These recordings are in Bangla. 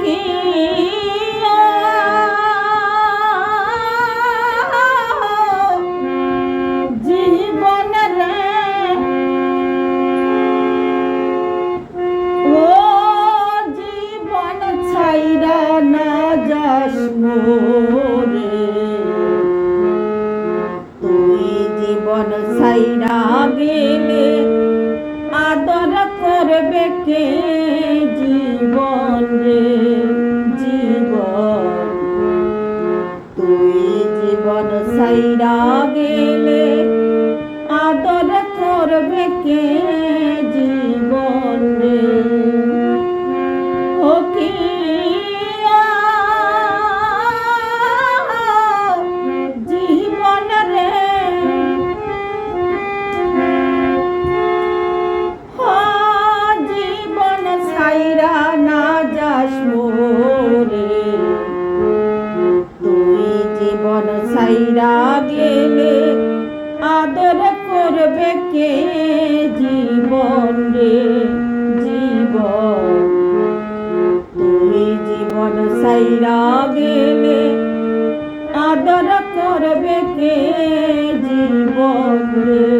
কি জীবন রে ও জীবন ছাইরা না যাস মোরে তুই জীবন ছাইরা গেলে আদর করবে কে জীবন রে জীবন তুই জীবন ছাইরা গেলে আদর করবে কে জীবন রে ও কি জীবন রে জীবন ছাইরা না যাস মোরে তুই জীবন ছাইরা গেলে আদর করবে কে জীবন রে জীবন তুই জীবন ছাইরা গেলে আদর করবে কে জীবন রে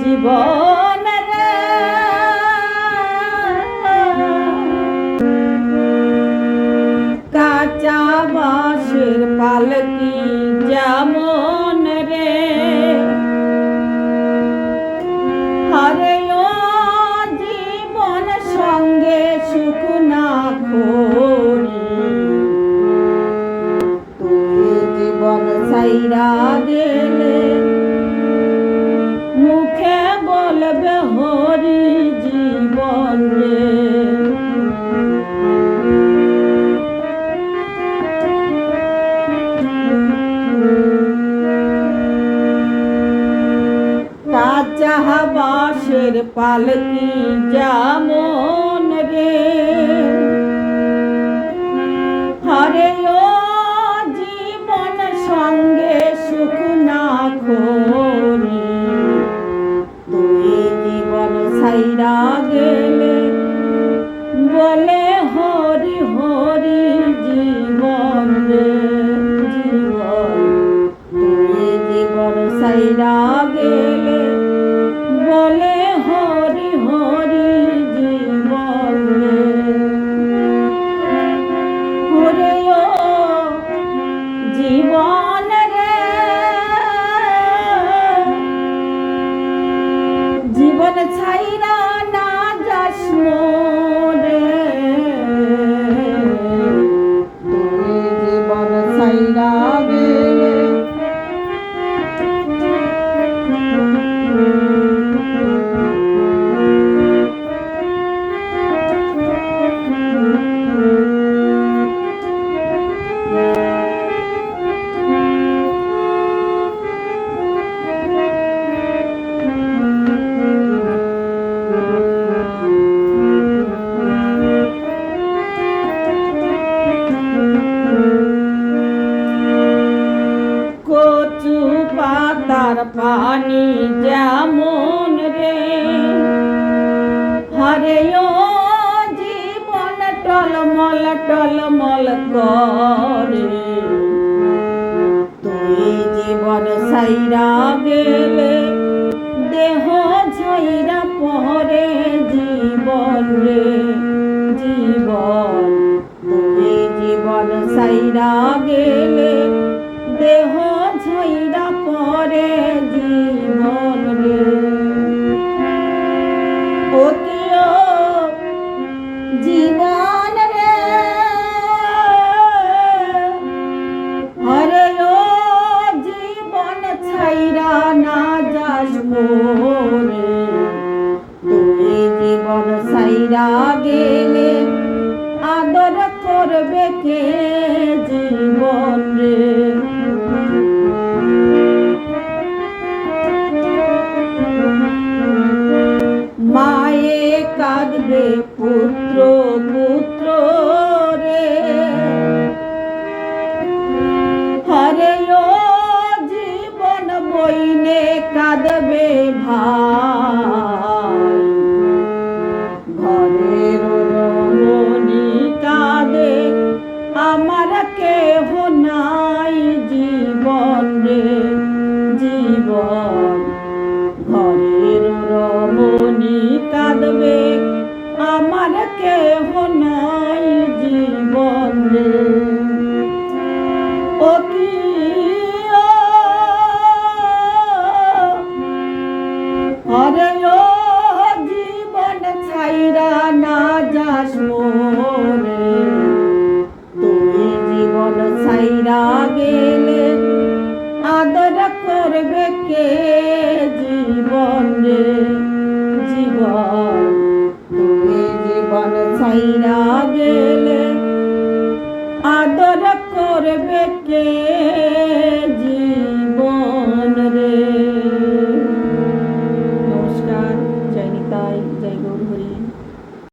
জীবন রে কাঁচা বাঁশের পালকি যেমন রে হরে ও জীবন সঙ্গে সুখ না খোরি তুই জীবন ছাইরা গেলে মুখে বলবে হরি জীবন রে কাঁচা বাঁশের পালকি যেমন রে হরে ও জীবন সঙ্গে সুখ না খোরি তুই জীবন ছাইরা গেলে বলে হরি হরি জীবন রে জীবন তুই জীবন ছাইরা গেলে বলে হরি হরি জীবন রে হরে ও জীবন রে জীবন ছাইরা না যাস মোরে তুই জীবন ছাইরা গেলে কচু পাতার পানি যেমন রে হরে ও জীবন টলমল টলমল করে তুই জীবন ছাইরা গেলে দেহ ঝইরা পরে জীবন রে জীবন তুই জীবন ছাইরা গেলে দেহ ঝইরা পরে জীবন রে ও কি ও জীবন রে হরে ও জীবন ছাইরা না যাস মোরে তুই জীবন ছাইরা গেলে আদর করবে কে জীবন রে মায়ে কাঁদবে পুত্র পুত্র ভাই ঘরের রমণী কাঁদে আমার কেহ নাই জীবন রে জীবন ঘরের রমণী কাঁদবে আমার কেহ নাই জীবন রে ও কি আরে ও জীবন ছাইরা না যাস মোরে তুই জীবন ছাইরা গেলে আদর করবে কে জীবন রে জীবন তুই জীবন ছাইরা গেলে আদর করবে কে